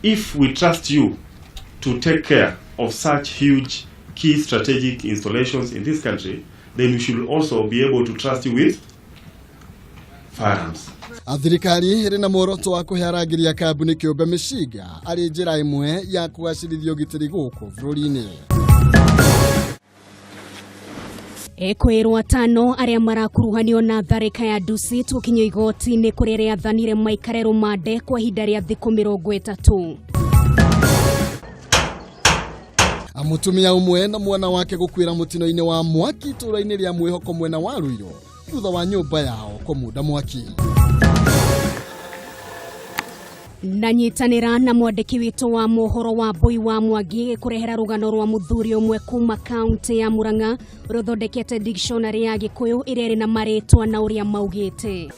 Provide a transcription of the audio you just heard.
if we trust you to take care of such huge key strategic installations in this country, then we should also be able to trust you with firearms. Athirikari iri na muoroto wa kuheragiria kambuni kiumbe mishiga ari njira imwe ya kugacirithia ugitiri guku bururi-ini. Ekwirwo atano aria marakuruhanio na tharika ya nduci tukinyo igoti-ini kurere athanire maikare rumande kwa ihinda ria thiku 30. Mutumia umwe na mwana wake gukwira mutino-ini wa mwaki tura-ini ria Mwihoko mwena wa Ruiro thutha wa nyumba yao kumuda mwaki. Nanyitanira na mwandiki witu wa Mohoro wa Boi wa Mwangi kurehera rugano rwa muthuri umwe kuma kaunti ya Murang'a ruthondekete dictionary ya Gikuyu irere na maritwa na uria maugite.